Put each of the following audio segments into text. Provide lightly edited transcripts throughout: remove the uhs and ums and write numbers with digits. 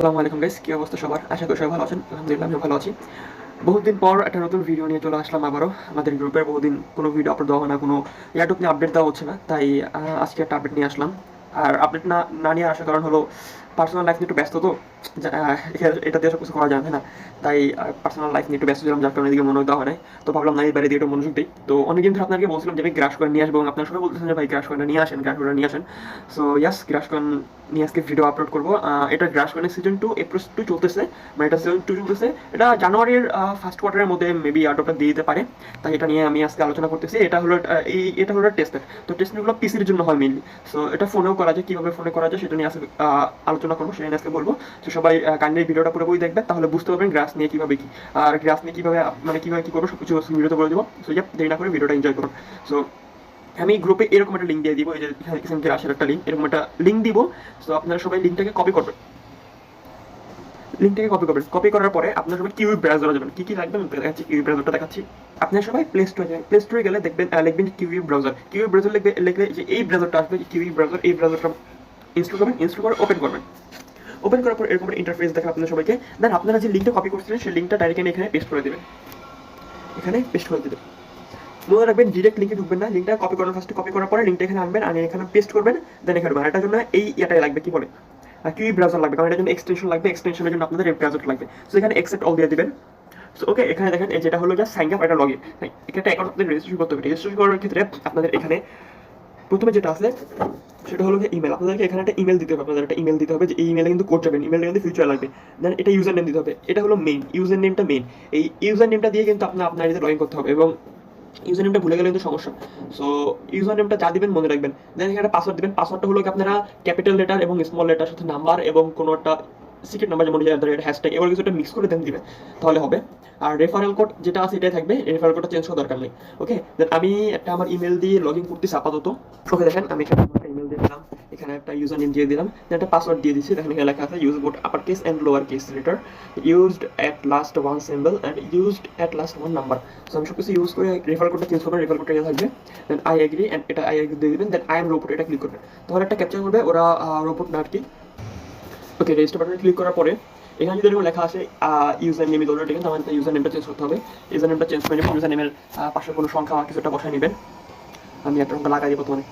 আসসালামু আলাইকুম গাইস, কি অবস্থা সবার? আশা করি সবাই ভালো আছেন। আলহামদুলিল্লাহ আমিও ভালো আছি। বহুদিন পর একটা নতুন ভিডিও নিয়ে চলে আসলাম আবারও। আমাদের গ্রুপে বহুদিন কোনো ভিডিও আপলোড দেওয়া হয় না, কোনো ইয়াটুক নিয়ে আপডেট দেওয়া হচ্ছে না, তাই আজকে একটা আপডেট নিয়ে আসলাম। আর আপডেট না নিয়ে আসার কারণ হলো পার্সোনাল লাইফ নিয়ে একটু ব্যস্ত তো। এটা দিয়ে সব কিছু করা যায় না, তাই পার্সোনাল লাইফ নিয়ে একটু ব্যস্ত ছিলাম, যার কারণে এদিকে মনোযোগ দেওয়া হয় নাই। তো ভাবলাম না, এই বাইরে দিয়ে একটু মনোযোগ দিই। তো অনেকদিন ধরে আপনাকে বলছিলাম যে আমি ক্রাশ করে নিয়ে আসবো, এবং আপনার সবাই বলতেছেন যে ভাই ক্রাশ করে নিয়ে আসেন, ক্রাশ করে নিয়ে আসেন। সো ইয়াস, ক্রাশ করে নিয়ে আজকে ভিডিও আপলোড করবো। এটা ক্রাশ করে সিজন 2 এপ্রিল 2 চলতেছে, মানে এটা সিজন 2 চলতেছে। এটা জানুয়ারির ফার্স্ট কোয়ার্টারের মধ্যে মেবি আউটটা দিয়ে দিতে পারে, তাই এটা নিয়ে আমি আজকে আলোচনা করতেছি। এটা হলো টেস্টের। তো টেস্টগুলো পিসির জন্য হয় মেইনলি। সো এটা ফোনেও করা যায়, কীভাবে ফোনে করা যায় সেটা নিয়ে আজকে আলোচনা করবো, সেটা নিয়ে আজকে বলবো। তো সবাই কাইন্ডলি ভিডিওটা পুরোপুরি দেখবেন, তাহলে বুঝতে পারবেন গ্রাস নিয়ে কীভাবে কি, আর গ্রাস নিয়ে কীভাবে মানে কীভাবে কী করবো সব কিছু ভিডিওতে বলে দেবো। সো দেরি না করে ভিডিওটা এনজয় করুন। সো আমি গ্রুপে এরকম একটা লিঙ্ক দিয়ে দিব, এই যে এখানে দেখছেন গ্রাসের একটা লিঙ্ক, এরকম একটা লিঙ্ক দিব। সো আপনারা সবাই লিঙ্কটাকে কপি করবেন। কপি করার পরে আপনারা সবাই কিউই ব্রাউজারে যাবেন। কি লাগবে আমি দেখাচ্ছি, কিউই ব্রাউজারটা দেখাচ্ছি। আপনারা সবাই প্লে স্টোরে যাবেন, প্লে স্টোরে গেলে দেখবেন, লিখবেন কিউই ব্রাউজার। কিউই ব্রাউজার লিখলে যে এই ব্রাউজারটা আসবে, কিউই ব্রাউজার, এই ব্রাউজারটা ইনস্টল করবেন। ইনস্টল করে ওপেন করবেন। ওপেন করার পর এরকম একটা ইন্টারফেস দেখেন আপনাদের সবাইকে। দেন আপনারা যে লিঙ্কটা কপি করছিলেন সেই লিঙ্কটা ডাইরেক্ট এখানে পেস্ট করে দেবেন। এখানে পেস্ট করে দেবেন। মনে রাখবেন ডিরেক্ট লিঙ্কে ঢুকবেন না, লিঙ্কটা কপি করার ফার্স্টে কপি করার পরে লিঙ্কটা এখানে আনবেন, আর এখানে পেস্ট করবেন। দেন এখানে এটার জন্য এটাই লাগবে, কি বলে কিউই ব্রাউজার লাগবে, কারণ এটার জন্য এক্সটেনশন লাগবে। এক্সটেনশনের জন্য আপনাদের এই ব্রাউজার লাগবে। সো এখানে অ্যাকসেপ্ট অল দিয়ে দিবেন। সো ওকে, এখানে দেখেন যেটা হলো জাস্ট সাইন আপ, এটা লগইন। এখানে একটা অ্যাকাউন্ট আপনাদের রেজিস্ট্রেশন করতে হবে। রেজিস্ট্রেশন করার ক্ষেত্রে আপনাদের এখানে প্রথমে যেটা আছে সেটা হলো ইমেল। আপনাদেরকে এখানে একটা ইমেল দিতে হবে, আপনাদের একটা ইমেল দিতে হবে, যে এই ইমেলে কিন্তু কোড যাবেন, ইমেলটা কিন্তু ফিউচার লাগবে। দেন এটা ইউজার নেম দিতে হবে, এটা হলো মেইন, ইউজার নেমটা মেইন। এই ইউজার নেমটা দিয়ে কিন্তু আপনার এতে লগ ইন করতে হবে, এবং ইউজার নেমটা ভুলে গেলে কিন্তু সমস্যা। সো ইউজার নেমটা যা দিবেন মনে রাখবেন। দেন এখানে একটা পাসওয়ার্ড দিবেন। পাসওয়ার্ডটা হলো আপনারা ক্যাপিটাল লেটার এবং স্মল লেটার সাথে নাম্বার এবং কোনো একটা সিক্রেট নাম্বার, যেমন হ্যাশট্যাগ, এগুলো কিছু একটা মিক্স করে দেন দিবেন, তাহলে হবে। আর রেফারেল কোড যেটা আছে এটাই থাকবে, রেফারেল কোডটা চেঞ্জ করার দরকার নেই। ওকে, দেন আমি একটা আমার ইমেল দিয়ে লগ ইন করতেছি আপাতত। ওকে, দেখেন আমি এখানে একটা ইমেল দিয়ে দিলাম, এখানে একটা ইউজার নেম দিয়ে দিলাম, দেন একটা পাসওয়ার্ড দিয়ে দিচ্ছি। দেখেন এখানে লেখা আছে use both upper case and lower case letter, used at last one symbol and used at last one number. So আমি সব কিছু ইউজ করে রেফারেল কোডটা চেঞ্জ করবেন, রেফারেল কোডটা এটা থাকবে। দেন আই এগ্রি, অ্যান্ড এটা আই এগ্রি দিয়ে দিবেন। দেন আই এম রোবট, এটা ক্লিক করবেন, তাহলে একটা ক্যাপচার করবে ওরা, রোবট না আর কি। ওকে, রেজিস্টার বাটনে ক্লিক করার পরে এখানে যদি এরকম লেখা আসে user name is already taken, তাহলে ইউজার নেমটা চেঞ্জ করতে হবে। ইউজার নেমটা চেঞ্জ করে নেবেন, ইউজার নেমের পাশে কোনো সংখ্যা কিছু একটা বসায় নেবেন। আমি একটা সংখ্যা লাগাই দিব বর্তমানে।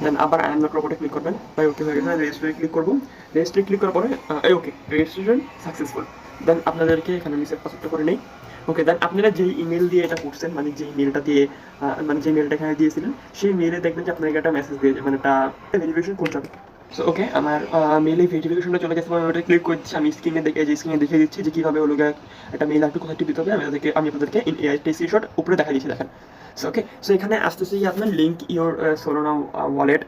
দেন আবার আই এম নট রোবটে ক্লিক করবেন। ভাই ওকে হয়ে গেছে, রেজিস্ট্রি ক্লিক করবো। রেজিস্ট্রি ক্লিক করার পরে ওকে, রেজিস্ট্রেশন সাকসেসফুল। দেন আপনাদেরকে এখানে রিসেট পাসওয়ার্ডটা করে নেই। ওকে, দেন আপনারা যেই ইমেল দিয়ে এটা করছেন, মানে যেই মেলটা দিয়ে মানে যে মেলটা এখানে দিয়েছিলেন, সেই মেলে দেখবেন যে আপনাকে একটা মেসেজ দিয়ে, মানে একটা ভেরিফিকেশন করতে হবে। সো ওকে, আমার মেলে ভেরিফিকেশনটা চলে গেছে, আমি ওটা ক্লিক করছি। আমি স্ক্রিনে দেখিয়ে দিচ্ছি যে কীভাবে হলো একটা মেল আসবে, কোথায় দিতে হবে। আমি আপনাদেরকে টেক্সট শট উপরে দেখা দিচ্ছি, দেখেন। সো ওকে, সো এখানে আসতেছে আপনার লিঙ্ক ইওর সোলোনা ওয়ালেট,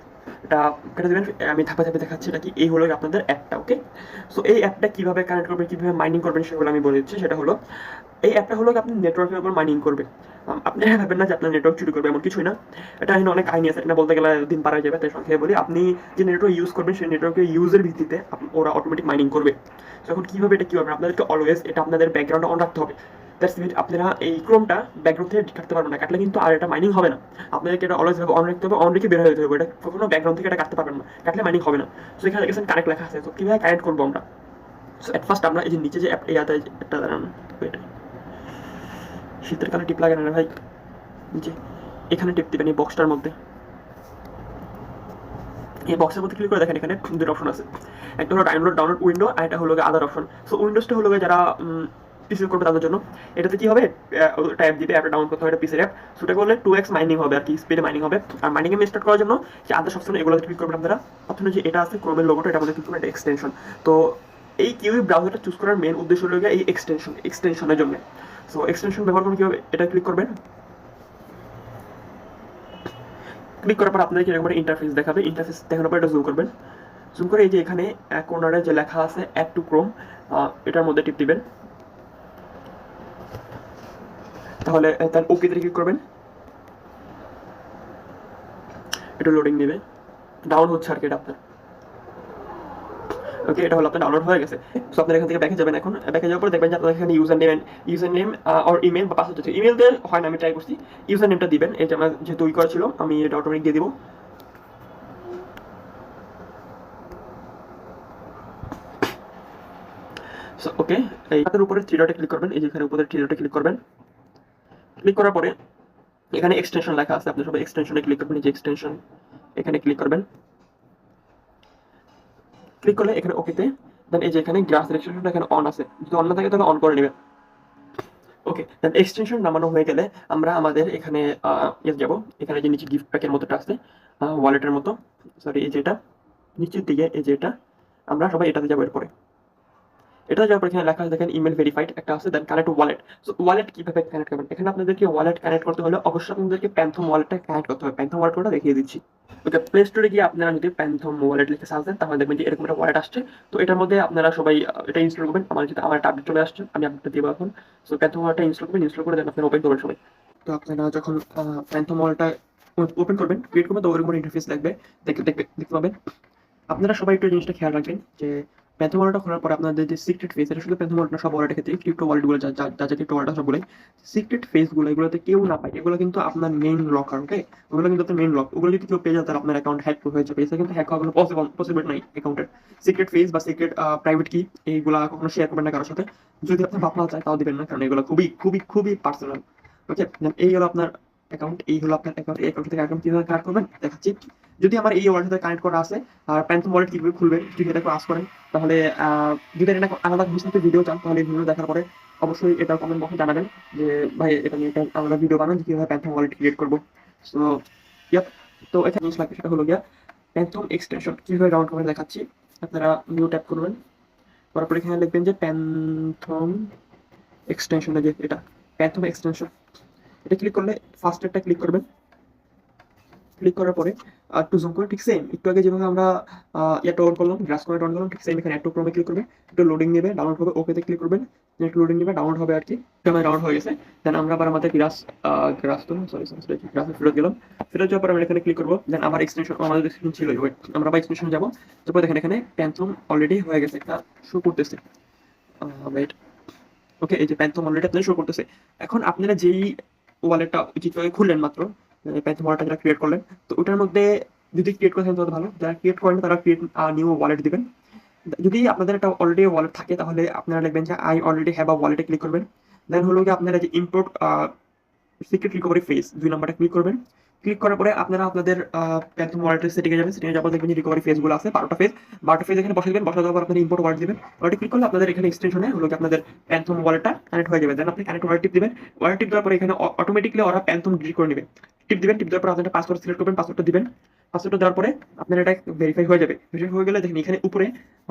এটা কেটে দেবেন। আমি ধাপে ধাপে দেখাচ্ছি এটা কি। এই হলো আপনাদের অ্যাপটা। ওকে, সো এই অ্যাপটা কীভাবে কানেক্ট করবেন, কীভাবে মাইনিং করবেন সেগুলো আমি বলে দিচ্ছি। সেটা হলো এই অ্যাপটা হলো আপনি নেটওয়ার্কের উপর মাইনিং করবে। আপনি ভাবেন না যে আপনার নেটওয়ার্ক চুরি করবে, এমন কিছুই না। এটা এখানে অনেক কাহিনী আছে, এটা বলতে গেলে দিন পারা যাবে, তাই সংক্ষেপে বলি। আপনি যে নেটওয়ার্ক ইউজ করবেন সেই নেটওয়ার্কের ইউজের ভিত্তিতে ওরা অটোমেটিক মাইনিং করবে। এখন কীভাবে এটা কী হবে, আপনাদেরকে অলওয়েজ এটা আপনাদের ব্যাকগ্রাউন্ডে অন রাখতে হবে। দ্যাটস মিট, আপনারা এই ক্রোমটা ব্যাকগ্রাউন্ড থেকে কাটতে পারবেন না, কাটলে কিন্তু আর এটা মাইনিং হবে না। আপনাদেরকে এটা অলওয়েজ অন রাখতে হবে, অন রেখে বের হয়ে যেতে হবে। এটা কখনো ব্যাকগ্রাউন্ড থেকে এটা কাটতে পারবেন না, কাটলে মাইনিং হবে না। সো এখানে দেখেছেন কানেক্ট লেখা আছে, তো কীভাবে কানেক্ট করবো আমরা। সো অ্যাট ফার্স্ট আমরা এই যে নিচে যে ইয়াতে একটা দাঁড়ান, শীতের কালে টিপ লাগে না ভাই, নিচে এখানে টিপ দিবেন এই বক্সটার মধ্যে। এই বক্সের মধ্যে ক্লিক করে দেখেন এখানে দুটো অপশন আছে, একটা হলো ডাউনলোড উইন্ডো, আর একটা হলো আদার অপশন। সো উইন্ডোজটা হলো যারা পিসি করবে তাদের জন্য। এটাতে কি হবে, ট্যাব দিবে, অ্যাপটা ডাউনলোড করতে হবে, এটা পিসির অ্যাপ। সেটা করলে 2x মাইনিং হবে আর কি, স্পিডে মাইনিং হবে। আর মাইনিং এ স্টার্ট করার জন্য যে আদার অপশন, এগুলো ক্লিক করবেন আপনারা। প্রথমে যে এটা আছে ক্রোমের লোগোটা, এটা আমাদের ক্লিক করবেন, এটা এক্সটেনশন। তো এই কিউই ব্রাউজারটা চুজ করার মেন উদ্দেশ্য হলো এই এক্সটেনশনের জন্য। সো এক্সটেনশন ব্যবহার করুন কীভাবে, এটা ক্লিক করবেন। ক্লিক করার পর আপনাদেরকে এরকম একটা ইন্টারফেস দেখাবে। ইন্টারফেস দেখানোর পর এটা জুম করবেন। জুম করে এই যে এখানে কর্নারে যে লেখা আছে অ্যাড টু ক্রোম, এটার মধ্যে টিপ দিবেন। তাহলে ওকেতে ক্লিক করবেন। একটু লোডিং নেবে, ডাউন হচ্ছে আর কি এটা আপনার। ওকে, এটা হলো আপনার ডাউনলোড হয়ে গেছে। সো আপনার এখান থেকে ব্যাকে যাবেন। এখন ব্যাকে যাওয়ার পর দেখবেন যে আপনার এখানে ইউজার নেম আর ইমেল বা পাসওয়ার্ড আছে। ইমেল দিয়ে হয় না, আমি ট্রাই করছি। ইউজার নেমটা দিবেন, এই যে আমার যেহেতু করা ছিল আমি এটা অটোমেটিক দিয়ে দিব। সো ওকে, এই হাতের উপরে থ্রি ডটে ক্লিক করবেন, এই যে এখানে উপরে থ্রি ডটে ক্লিক করবেন। ক্লিক করার পরে এখানে এক্সটেনশন লেখা আছে, আপনি সবাই এক্সটেনশনে ক্লিক করবেন, এই যে এক্সটেনশন এখানে ক্লিক করবেন। ক্লিক করলে এখানে ওকেতে, দেন এই যে এখানে গ্রাস এক্সটেনশনটা এখানে অন আছে, যদি অন না থাকে তাহলে অন করে নেবেন। ওকে, দেন এক্সটেনশন নামানো হয়ে গেলে আমরা আমাদের এখানে যাব, এখানে যে নিচে গিফট প্যাকের মতোটা আছে, ওয়ালেটের মতো, সরি এই যে এটা নিচের দিকে, এই যে এটা আমরা সবাই এটাতে যাবো। এরপরে এটা যাওয়ার পর এখানে লেখা আছে দেখেন ইমেল ভেরিফাইড একটা আছে, then connect wallet. So wallet কিভাবে কানেক্ট করবেন, এখানে আপনাদেরকে ওয়ালেট কানেক্ট করতে হলে অবশ্যই আপনাদেরকে প্যান্থম ওয়ালেটটা কানেক্ট করতে হবে। প্যান্থম ওয়ালেটটা দেখিয়ে দিচ্ছি। ওকে, প্লে স্টোরে গিয়ে আপনারা যদি প্যান্থম ওয়ালেট লিখে সার্চ দেন তাহলে দেখবেন যে এরকম একটা ওয়ালেট আসছে। তো এটার মধ্যে আপনারা সবাই এটা ইনস্টল করবেন। আমার একটা আপডেট চলে আসছে, আমি আপডেট দিব এখন। সো প্যান্থম ওয়ালেটটা ইনস্টল করবেন, ইনস্টল করে দেন আপনারা ওপেন করবেন সবাই। তো আপনারা যখন প্যান্থম ওয়ালেটটা ওপেন করবেন, ক্রিয়েট করবেন, তো ওরকম ইন্টারফেস লাগবে, দেখতে পাবেন। আপনারা সবাই একটু জিনিসটা খেয়াল রাখবেন যে প্যান্থম ওয়ালেটটা খোলার পরে আপনাদের যে সিক্রেট ফেস, এটা শুধু প্যান্থম ওয়ালেট না, সব ওয়ালেটের ক্ষেত্রে ক্রিপ্টো ওয়ালেটগুলো যা ক্রিপ্টো ওয়ালেট সবগুলোই সিক্রেট ফেসগুলো, এগুলোতে কেউ না পায়, এগুলো কিন্তু আপনার মেইন লকার। ওকে, ওগুলো কিন্তু আপনার মেইন লক, ওগুলো যদি কেউ পেয়ে যায় তাহলে আপনার অ্যাকাউন্ট হ্যাক হয়ে যাবে। এটা কিন্তু হ্যাক হওয়া কোনো পসিবল নাই। অ্যাকাউন্টের সিক্রেট ফেস বা সিক্রেট প্রাইভেট কি এইগুলা কখনো শেয়ার করবেন না কারোর সাথে। যদি আপনার বাপ মা চায় তাও দিবেন না, কারণ এগুলো খুবই খুবই খুবই পার্সোনাল। ওকে, এই হলো আপনার অ্যাকাউন্ট, এই হলো আপনার অ্যাকাউন্ট। এই অ্যাকাউন্ট থেকে অ্যাকাউন্ট কিভাবে কানেক্ট করবেন দেখাচ্ছি। যদি আমার এই ওয়ালেটের সাথে কানেক্ট করা আছে, আর প্যান্থম ওয়ালেট কিভাবে খুলবেন যদি এটা ক্লাস করেন, তাহলে যদি এটা আলাদা বিস্তারিত ভিডিও চান তাহলে এই ভিডিও দেখার পরে অবশ্যই এটা কমেন্ট বক্সে জানাবেন যে ভাই এটা নিয়ে একটা আলাদা ভিডিও বানান যে কিভাবে প্যান্থম ওয়ালেট ক্রিয়েট করবো। সো ইয়াপ, তো এখানে জিনিস লাগবে সেটা হলো গিয়া প্যান্থম এক্সটেনশন কিভাবে ডাউনলোড করে দেখাচ্ছি। আপনারা নিউ ট্যাপ করবেন, করার পরে এখানে লিখবেন যে প্যান্থম এক্সটেনশন, যে এটা প্যান্থম এক্সটেনশন, এটা ক্লিক করলে ফার্স্ট একটা ক্লিক করবেন। ক্লিক করার পরে একটু জুম করে ঠিক সেম একটু আগে যেভাবে আমরা ইয়াটা অন করলাম, গ্রাস করে অন করলাম, ঠিক সেম এখানে একটু ক্রমে ক্লিক করবে, একটু লোডিং নেবে, ডাউনলোড হবে, ওকেতে ক্লিক করবেন, একটু লোডিং নেবে, ডাউনলোড হবে আর কি। ডাউনলোড হয়ে গেছে, দেন আমরা আবার আমাদের গ্রাস তো সরি গ্রাসে ফেরত গেলাম। ফেরত যাওয়ার পর আমরা এখানে ক্লিক করবো, দেন আবার এক্সটেনশন, আমাদের এক্সটেনশন ছিল ওয়েট, আমরা আবার এক্সটেনশন যাবো। তারপর দেখেন এখানে প্যান্থম অলরেডি হয়ে গেছে, একটা শো করতেছে। ওয়েট, ওকে, এই যে প্যান্থম অলরেডি আপনাদের শো করতেছে। এখন আপনারা যেই ওয়ালেটটা যেভাবে খুললেন মাত্র, প্যান্থম ওয়ালেটটা যারা ক্রিয়েট করলেন, তো ওটার মধ্যে যদি ক্রিয়েট করেন তাহলে ভালো, যারা ক্রিয়েট করেন তারা ক্রিয়েট নিউ ওয়ালেট দিবেন। যদি আপনাদের একটা অলরেডি ওয়ালেট থাকে তাহলে আপনারা লিখবেন যে আই অলরেডি হ্যাভ আ ওয়ালেটে ক্লিক করবেন। দেন হলো কি আপনারা যে ইম্পোর্ট সিক্রেট রিকভারি ফেস 2 নাম্বারটা ক্লিক করবেন। ক্লিক করার পরে আপনারা আপনাদের প্যান্থম ওয়ালেটের সেটিংয়ে যাবেন, সেটিংয়ে যাওয়ার পর দেখবেন যে রিকভারি ফেসগুলো আছে 12টা ফেজ এখানে বসে দিবেন। বসা দেওয়ার পর আপনারা ইম্পোর্ট ওয়ালেট দিবেন। ওয়ালেটে ক্লিক করলে আপনাদের এখানে এক্সটেনশনে হলো কি আপনাদের প্যান্থম ওয়ালেটটা কানেক্ট হয়ে যাবে। দেন আপনি কানেক্ট ওয়ালেট টিপ দিবেন। ওয়ালেট টিপ দেওয়ার পরে এখানে অটোমেটিক্যালি ওরা প্যান্থম ডিলিট করে নেবে। টিপ দিবেন, টিপ দেওয়ার পর আপনারা পাসওয়ার্ড সিলেক্ট করবেন, পাসওয়ার্ডটা দিবেন। পাসওয়ার্ডটা দেওয়ার পরে আপনার এটা ভেরিফাই হয়ে যাবে। ভেরিফাই হয়ে গেলে দেখেন এখানে উপরে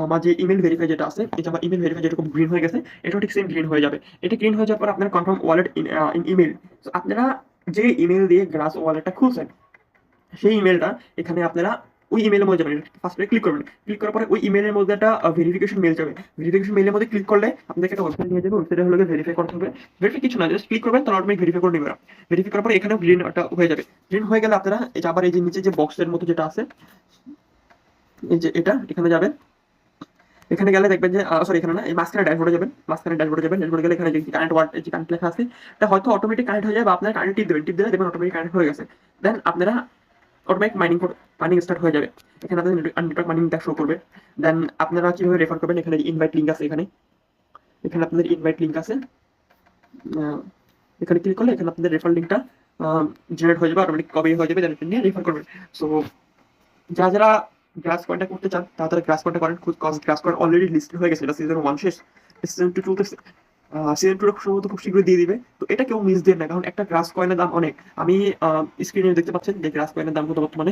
আমার যে ইমেল ভেরিফাই যেটা আছে, এই যে আমার ইমেল ভেরিফাই যেরকম গ্রিন হয়ে গেছে, এটাও ঠিক সেম গ্রিন হয়ে যাবে। এটা গ্রিন হয়ে যাওয়ার পর আপনার কনফার্ম ওয়ালেট ইন ইমেল। তো আপনারা যে ইমেল দিয়ে গ্রাস ওয়ালেটটা খুলছেন সেই ইমেলটা এখানে আপনারা ওই ইমেলের মধ্যে যাবেন, ফার্স্টে ক্লিক করবেন। ক্লিক করার পরে ওই ইমেলের মধ্যে একটা ভেরিফিকেশন মেল যাবে। ভেরিফিকেশন মেলের মধ্যে ক্লিক করলে আপনাকে একটা ওয়েবসাইট নিয়ে যাবে, ওয়েবসাইটে হলো ভেরিফাই করতে হবে। ভেরিফাই কিছু না, জাস্ট ক্লিক করবেন, তাহলে অটোমেটিক ভেরিফাই করে নেবে। ভেরিফাই করার পরে এখানেও গ্রিন একটা হয়ে যাবে। গ্রিন হয়ে গেলে আপনারা এই যে আবার এই যে নিচে যে বক্সের মতো যেটা আছে, এই যে এটা এখানে যাবেন। এখানে গেলে দেখবেন যে সরি এখানে না, এই মাঝখানে ড্যাশবোর্ডে যাবেন। মাঝখানে ড্যাশবোর্ডে যাবেন, ড্যাশবোর্ডে গেলে এখানে যে কারেন্ট ওয়ার্ড যে কারেন্ট লেখা আছে, এটা হয়তো অটোমেটিক কানেক্ট হয়ে যায় বা আপনার কারেন্ট টিপ দেবেন, টিপ দিলে দেখবেন অটোমেটিক কানেক্ট হয়ে গেছে। দেন আপনারা অটোমেটিক মাইনিং স্টার্ট হয়ে যাবে। এখানে আপনাদের নেটওয়ার্ক মাইনিংটা শো করবে। দেন আপনারা কিভাবে রেফার করবেন, এখানে ইনভাইট লিঙ্ক আছে, এখানে এখানে আপনাদের ইনভাইট লিঙ্ক আছে। এখানে ক্লিক করলে এখানে আপনাদের রেফার লিঙ্কটা জেনারেট হয়ে যাবে, অটোমেটিক কপি হয়ে যাবে, দেন এটা নিয়ে রেফার করবেন। সো যারা গ্রাস কয়েনটা করতে চান তারা গ্রাস কয়েনটা করেন, কজ গ্রাস কয়েন অলরেডি লিস্টেড হয়ে গেছে, এটা সিজন 1 শেষ, সিজন 2 চলতেছে। সিজন 2 সম্ভবত খুব শীঘ্রই দিয়ে দিবে। তো এটা কেউ মিস দেন না, কারণ একটা গ্রাস কয়েনের দাম অনেক। আমি স্ক্রিনে দেখতে পাচ্ছেন যে গ্রাস কয়েনের দাম কত বর্তমানে,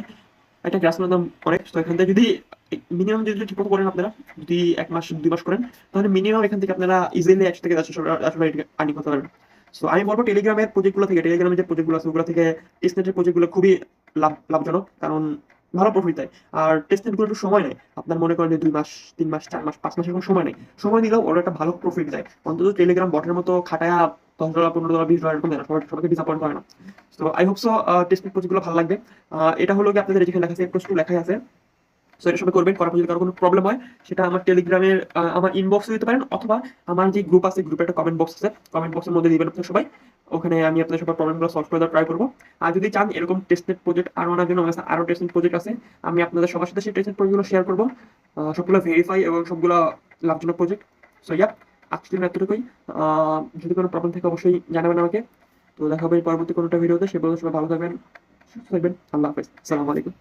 একটা গ্রাস কয়েনের দাম অনেক। তো এখান থেকে যদি মিনিমাম যদি ঠিকমতো করেন আপনারা, যদি 1 মাস 2 মাস করেন, তাহলে মিনিমাম এখান থেকে আপনারা ইজিলি 100 থেকে 150 আর্নিং করতে পারবেন। সো আমি বলবো টেলিগ্রামের প্রজেক্টগুলো থেকে, টেলিগ্রামের যে প্রজেক্টগুলো আছে ওগুলো থেকে টেস্টনেটের প্রজেক্টগুলো খুবই লাভজনক, কারণ ভালো প্রফিট দেয়। আর টেস্টনেটগুলো একটু সময় নেয়, আপনার মনে করেন যে 2 মাস 3 মাস 4 মাস 5 মাস এখন সময় নেই, সময় নিলেও ওরা একটা ভালো প্রফিট দেয়। অন্তত টেলিগ্রাম বটের মতো খাটায়া $10 $15 $20 এরকম দেয় না, সবাইকে ডিসঅ্যাপয়েন্ট করে না। So I hope so testnet প্রজেক্টগুলো ভালো লাগবে। এটা হলো কি আপনাদের যেখানে লেখা আছে প্রশ্ন লেখাই আছে। সো এটা সবাই করবেন। করার পর যদি কারো কোনো প্রবলেম হয় সেটা আমার টেলিগ্রামের আমার ইনবক্সে দিতে পারেন, অথবা আমার যে গ্রুপ আছে গ্রুপে একটা কমেন্ট বক্স আছে, কমেন্ট বক্সের মধ্যে দিবেন আপনারা সবাই। ওখানে আমি আপনাদের সবার প্রবলেমগুলো সলভ করে দেওয়ার ট্রাই করবো। আর যদি চান এরকম টেস্টনেট প্রজেক্ট আরো আনার জন্য, আমার কাছে আরো টেস্টনেট প্রজেক্ট আছে, আমি আপনাদের সবার সাথে সেই টেস্টনেট প্রজেক্টগুলো শেয়ার করবো। সবগুলো ভেরিফাই এবং সবগুলো লাভজনক প্রজেক্ট। সো ইয়া, আজকের জন্য এতটুকুই। যদি কোনো প্রবলেম থাকে অবশ্যই জানাবেন আমাকে। তো দেখা হবে পরবর্তী কোনোটা ভিডিওতে। সে পর্যন্ত সবাই ভালো থাকবেন, সুস্থ থাকবেন। আল্লাহ হাফেজ, আসসালামু আলাইকুম।